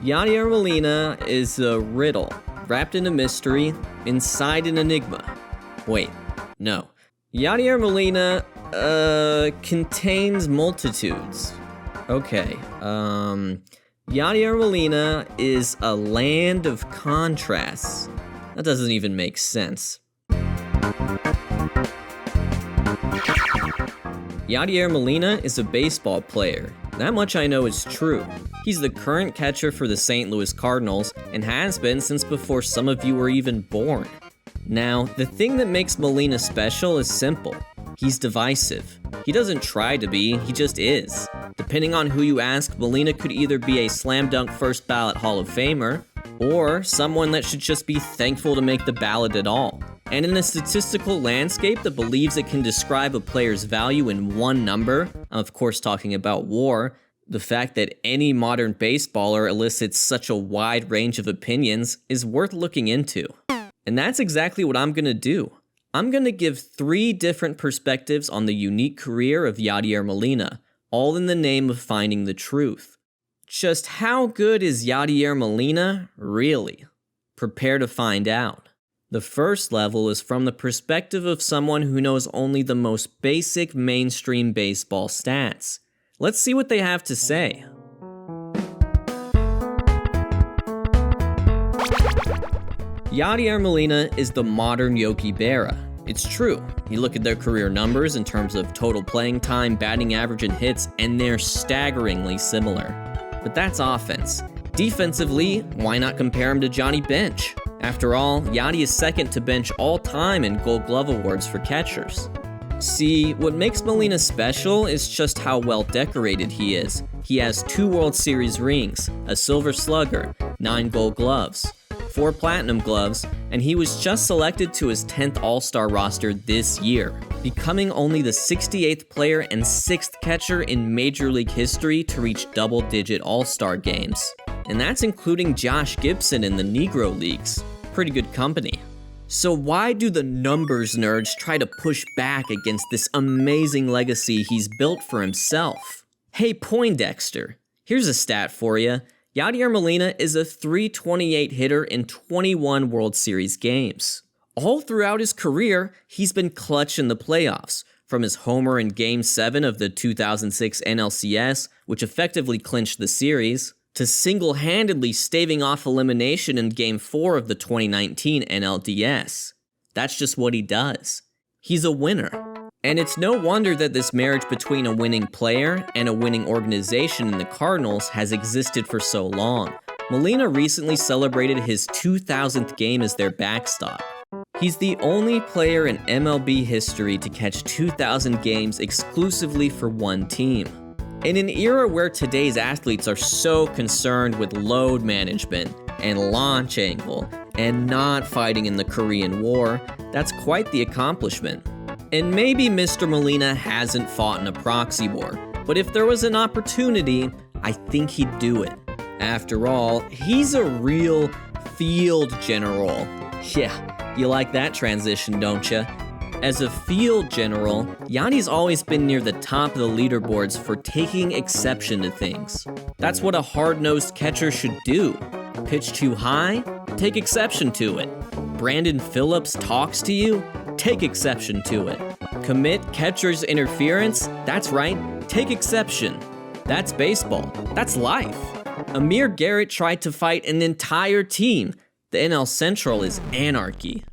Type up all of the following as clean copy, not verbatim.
Yadier Molina is a riddle, wrapped in a mystery, inside an enigma. Wait, no. Yadier Molina, contains multitudes. Okay, Yadier Molina is a land of contrasts. That doesn't even make sense. Yadier Molina is a baseball player. That much I know is true. He's the current catcher for the St. Louis Cardinals and has been since before some of you were even born. Now, the thing that makes Molina special is simple. He's divisive. He doesn't try to be, he just is. Depending on who you ask, Molina could either be a slam dunk first ballot Hall of Famer, or someone that should just be thankful to make the ballot at all. And in a statistical landscape that believes it can describe a player's value in one number, I'm of course talking about WAR, the fact that any modern baseballer elicits such a wide range of opinions is worth looking into. And that's exactly what I'm gonna do. I'm gonna give 3 different perspectives on the unique career of Yadier Molina, all in the name of finding the truth. Just how good is Yadier Molina, really? Prepare to find out. The first level is from the perspective of someone who knows only the most basic mainstream baseball stats. Let's see what they have to say. Yadier Molina is the modern Yogi Berra. It's true. You look at their career numbers in terms of total playing time, batting average, and hits, and they're staggeringly similar. But that's offense. Defensively, why not compare him to Johnny Bench? After all, Yadi is second to Bench all time in Gold Glove awards for catchers. See, what makes Molina special is just how well decorated he is. He has 2 World Series rings, a Silver Slugger, 9 Gold Gloves, 4 Platinum Gloves, and he was just selected to his 10th All-Star roster this year, becoming only the 68th player and 6th catcher in Major League history to reach double-digit All-Star games. And that's including Josh Gibson in the Negro Leagues. Pretty good company. So why do the numbers nerds try to push back against this amazing legacy he's built for himself? Hey Poindexter, here's a stat for you. Yadier Molina is a .328 hitter in 21 World Series games. All throughout his career, he's been clutch in the playoffs, from his homer in Game 7 of the 2006 NLCS, which effectively clinched the series, to single-handedly staving off elimination in Game 4 of the 2019 NLDS. That's just what he does. He's a winner. And it's no wonder that this marriage between a winning player and a winning organization in the Cardinals has existed for so long. Molina recently celebrated his 2,000th game as their backstop. He's the only player in MLB history to catch 2,000 games exclusively for one team. In an era where today's athletes are so concerned with load management and launch angle and not fighting in the Korean War, that's quite the accomplishment. And maybe Mr. Molina hasn't fought in a proxy war, but if there was an opportunity, I think he'd do it. After all, he's a real field general. Yeah, you like that transition, don't you? As a field general, Yadi's always been near the top of the leaderboards for taking exception to things. That's what a hard-nosed catcher should do. Pitch too high? Take exception to it. Brandon Phillips talks to you? Take exception to it. Commit catcher's interference? That's right, take exception. That's baseball. That's life. Amir Garrett tried to fight an entire team. The NL Central is anarchy.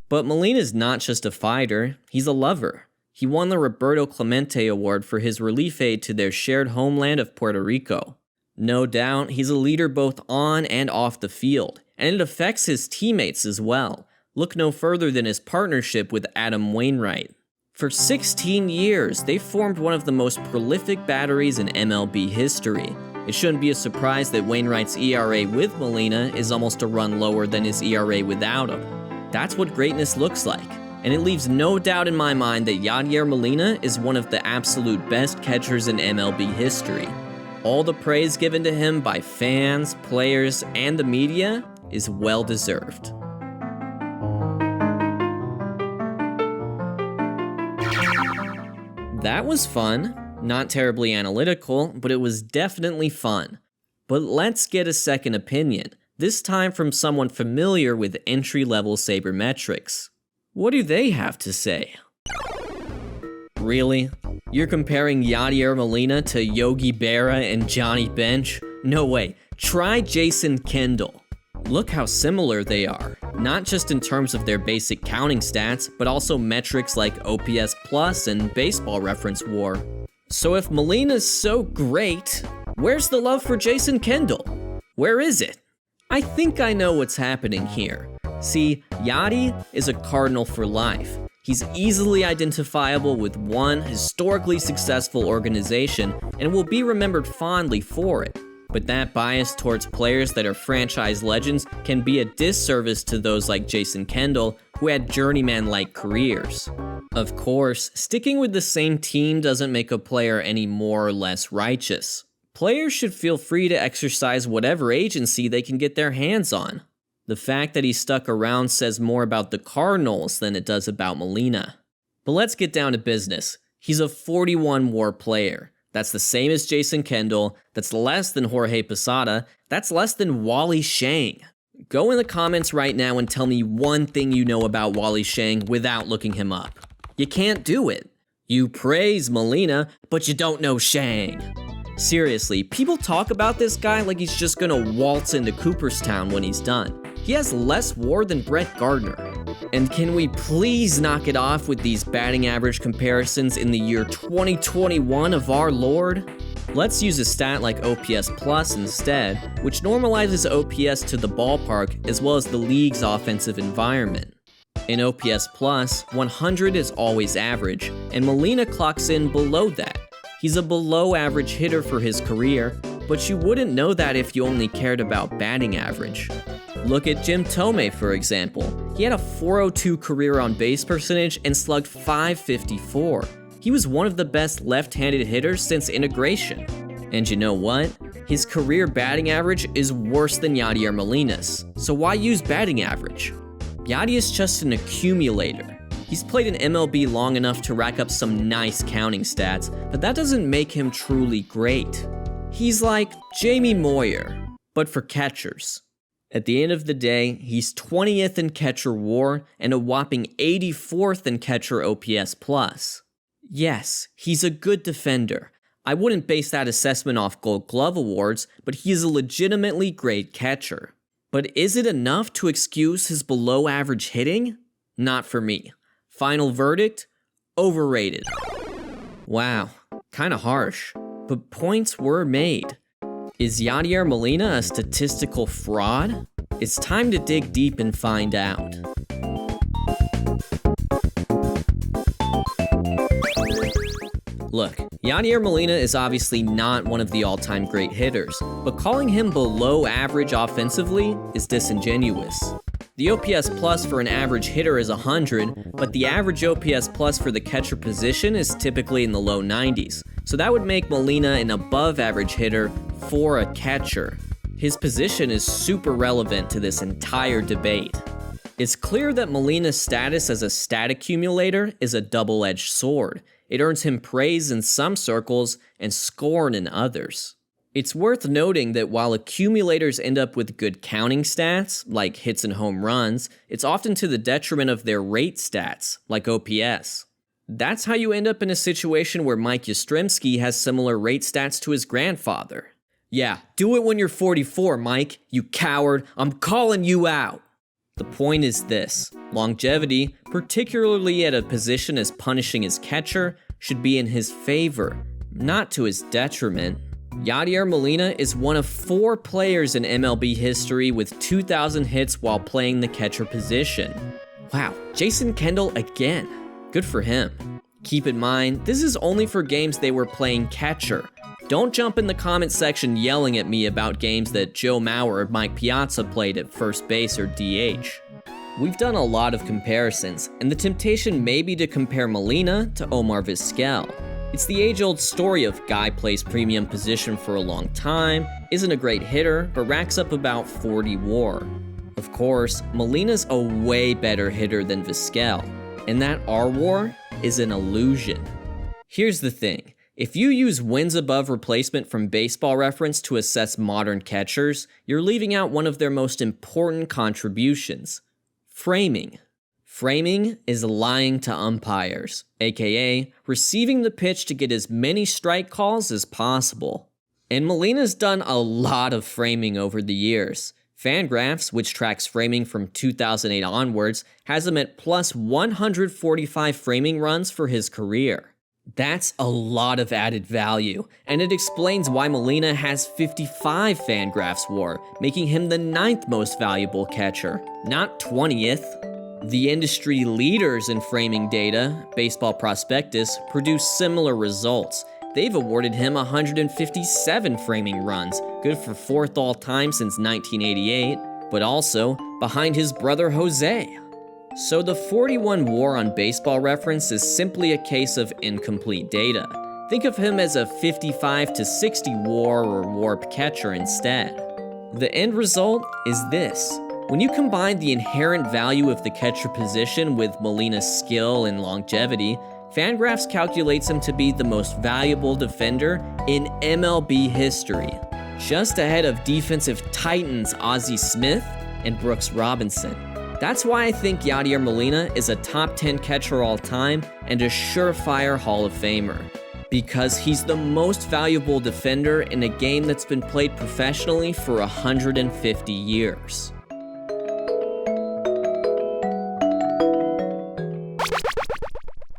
But Molina's not just a fighter, he's a lover. He won the Roberto Clemente Award for his relief aid to their shared homeland of Puerto Rico. No doubt, he's a leader both on and off the field, and it affects his teammates as well. Look no further than his partnership with Adam Wainwright. For 16 years, they formed one of the most prolific batteries in MLB history. It shouldn't be a surprise that Wainwright's ERA with Molina is almost a run lower than his ERA without him. That's what greatness looks like, and it leaves no doubt in my mind that Yadier Molina is one of the absolute best catchers in MLB history. All the praise given to him by fans, players, and the media is well deserved. That was fun. Not terribly analytical, but it was definitely fun. But let's get a second opinion, this time from someone familiar with entry-level sabermetrics. What do they have to say? Really? You're comparing Yadier Molina to Yogi Berra and Johnny Bench? No way. Try Jason Kendall. Look how similar they are, not just in terms of their basic counting stats, but also metrics like OPS Plus and Baseball Reference WAR. So if Molina's so great, where's the love for Jason Kendall? Where is it? I think I know what's happening here. See, Yadi is a Cardinal for life. He's easily identifiable with one historically successful organization and will be remembered fondly for it. But that bias towards players that are franchise legends can be a disservice to those like Jason Kendall, who had journeyman-like careers. Of course, sticking with the same team doesn't make a player any more or less righteous. Players should feel free to exercise whatever agency they can get their hands on. The fact that he stuck around says more about the Cardinals than it does about Molina. But let's get down to business. He's a 41 WAR player. That's the same as Jason Kendall, that's less than Jorge Posada, that's less than Wally Shang. Go in the comments right now and tell me one thing you know about Wally Shang without looking him up. You can't do it. You praise Molina, but you don't know Shang. Seriously, people talk about this guy like he's just gonna waltz into Cooperstown when he's done. He has less WAR than Brett Gardner. And can we please knock it off with these batting average comparisons in the year 2021 of our Lord? Let's use a stat like OPS Plus instead, which normalizes OPS to the ballpark as well as the league's offensive environment. In OPS Plus, 100 is always average, and Molina clocks in below that. He's a below average hitter for his career, but you wouldn't know that if you only cared about batting average. Look at Jim Thome, for example. He had a .402 career on base percentage and slugged .554. He was one of the best left-handed hitters since integration. And you know what? His career batting average is worse than Yadier Molina's, so why use batting average? Yadi is just an accumulator. He's played in MLB long enough to rack up some nice counting stats, but that doesn't make him truly great. He's like Jamie Moyer, but for catchers. At the end of the day, he's 20th in catcher WAR and a whopping 84th in catcher OPS Plus. Yes, he's a good defender. I wouldn't base that assessment off Gold Glove awards, but he is a legitimately great catcher. But is it enough to excuse his below average hitting? Not for me. Final verdict? Overrated. Wow, kinda harsh, but points were made. Is Yadier Molina a statistical fraud? It's time to dig deep and find out. Look, Yadier Molina is obviously not one of the all-time great hitters, but calling him below average offensively is disingenuous. The OPS Plus for an average hitter is 100, but the average OPS Plus for the catcher position is typically in the low 90s, so that would make Molina an above-average hitter for a catcher. His position is super relevant to this entire debate. It's clear that Molina's status as a stat accumulator is a double-edged sword. It earns him praise in some circles and scorn in others. It's worth noting that while accumulators end up with good counting stats, like hits and home runs, it's often to the detriment of their rate stats, like OPS. That's how you end up in a situation where Mike Yastrzemski has similar rate stats to his grandfather. Yeah, do it when you're 44, Mike, you coward, I'm calling you out! The point is this, longevity, particularly at a position as punishing as catcher, should be in his favor, not to his detriment. Yadier Molina is one of 4 players in MLB history with 2,000 hits while playing the catcher position. Wow, Jason Kendall again. Good for him. Keep in mind, this is only for games they were playing catcher. Don't jump in the comment section yelling at me about games that Joe Mauer or Mike Piazza played at first base or DH. We've done a lot of comparisons, and the temptation may be to compare Molina to Omar Vizquel. It's the age-old story of guy plays premium position for a long time, isn't a great hitter, but racks up about 40 WAR. Of course, Molina's a way better hitter than Vizquel, and that R WAR is an illusion. Here's the thing. If you use wins above replacement from Baseball Reference to assess modern catchers, you're leaving out one of their most important contributions: framing. Framing is lying to umpires, aka receiving the pitch to get as many strike calls as possible. And Molina's done a lot of framing over the years. Fangraphs, which tracks framing from 2008 onwards, has him at plus 145 framing runs for his career. That's a lot of added value, and it explains why Molina has 55 Fangraphs WAR, making him the 9th most valuable catcher, not 20th. The industry leaders in framing data, Baseball Prospectus, produce similar results. They've awarded him 157 framing runs, good for 4th all-time since 1988, but also behind his brother Jose. So the 41 WAR on Baseball Reference is simply a case of incomplete data. Think of him as a 55 to 60 WAR or WARP catcher instead. The end result is this. When you combine the inherent value of the catcher position with Molina's skill and longevity, Fangraphs calculates him to be the most valuable defender in MLB history, just ahead of defensive titans Ozzie Smith and Brooks Robinson. That's why I think Yadier Molina is a top 10 catcher all time and a surefire Hall of Famer. Because he's the most valuable defender in a game that's been played professionally for 150 years.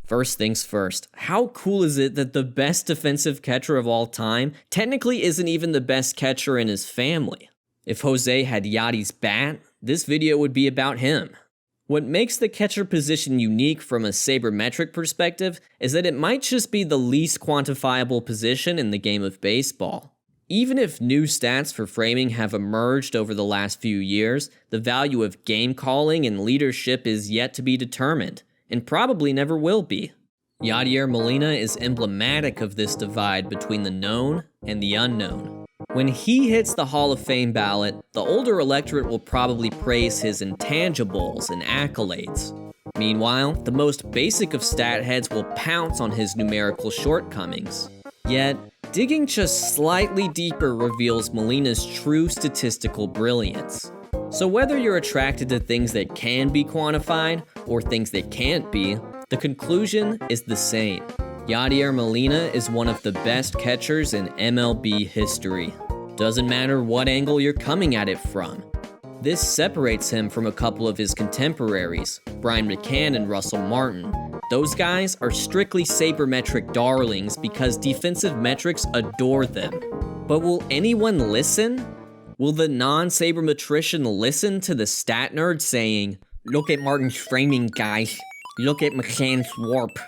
First things first, how cool is it that the best defensive catcher of all time technically isn't even the best catcher in his family? If Jose had Yadi's bat, this video would be about him. What makes the catcher position unique from a sabermetric perspective is that it might just be the least quantifiable position in the game of baseball. Even if new stats for framing have emerged over the last few years, the value of game calling and leadership is yet to be determined, and probably never will be. Yadier Molina is emblematic of this divide between the known and the unknown. When he hits the Hall of Fame ballot, the older electorate will probably praise his intangibles and accolades. Meanwhile, the most basic of stat heads will pounce on his numerical shortcomings. Yet, digging just slightly deeper reveals Molina's true statistical brilliance. So whether you're attracted to things that can be quantified or things that can't be, the conclusion is the same. Yadier Molina is one of the best catchers in MLB history. Doesn't matter what angle you're coming at it from. This separates him from a couple of his contemporaries, Brian McCann and Russell Martin. Those guys are strictly sabermetric darlings because defensive metrics adore them. But will anyone listen? Will the non-sabermetrician listen to the stat nerd saying, "Look at Martin's framing, guys. Look at McCann's warp"?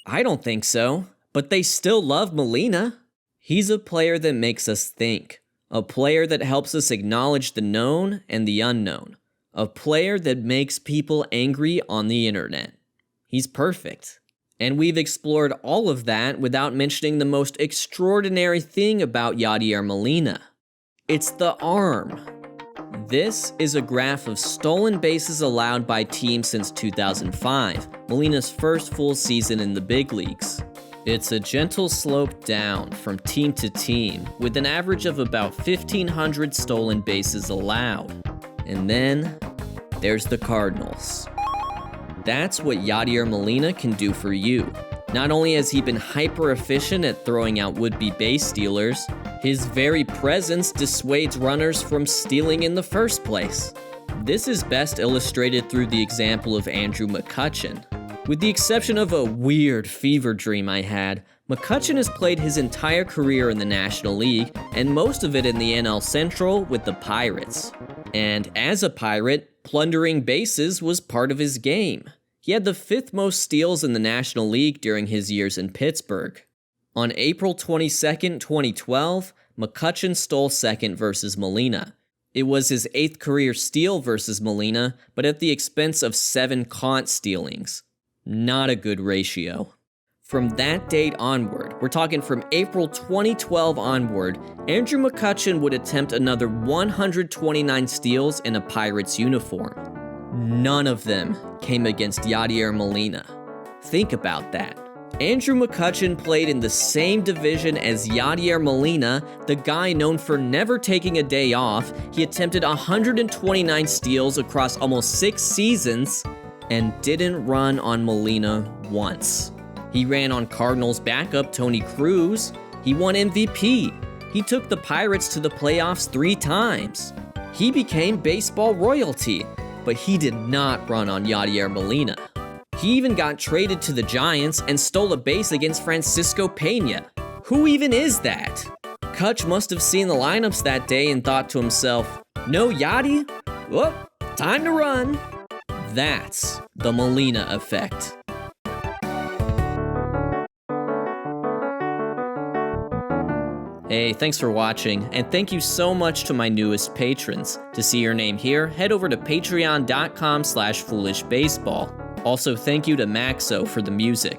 I don't think so, but they still love Molina. He's a player that makes us think, a player that helps us acknowledge the known and the unknown, a player that makes people angry on the internet. He's perfect. And we've explored all of that without mentioning the most extraordinary thing about Yadier Molina. It's the arm. This is a graph of stolen bases allowed by teams since 2005, Molina's first full season in the big leagues. It's a gentle slope down from team to team, with an average of about 1,500 stolen bases allowed. And then, there's the Cardinals. That's what Yadier Molina can do for you. Not only has he been hyper-efficient at throwing out would-be base stealers, his very presence dissuades runners from stealing in the first place. This is best illustrated through the example of Andrew McCutchen. With the exception of a weird fever dream I had, McCutchen has played his entire career in the National League, and most of it in the NL Central with the Pirates. And as a Pirate, plundering bases was part of his game. He had the 5th most steals in the National League during his years in Pittsburgh. On April 22, 2012, McCutchen stole second versus Molina. It was his 8th career steal versus Molina, but at the expense of 7 caught stealings. Not a good ratio. From that date onward, we're talking from April 2012 onward, Andrew McCutchen would attempt another 129 steals in a Pirates uniform. None of them came against Yadier Molina. Think about that. Andrew McCutchen played in the same division as Yadier Molina, the guy known for never taking a day off. He attempted 129 steals across almost 6 seasons and didn't run on Molina once. He ran on Cardinals backup Tony Cruz. He won MVP. He took the Pirates to the playoffs 3 times. He became baseball royalty, but he did not run on Yadier Molina. He even got traded to the Giants and stole a base against Francisco Peña. Who even is that? Kutch must have seen the lineups that day and thought to himself, "No Yadi? Well, time to run." That's the Molina effect. Hey, thanks for watching, and thank you so much to my newest patrons. To see your name here, head over to patreon.com/foolishbaseball. Also, thank you to Maxo for the music.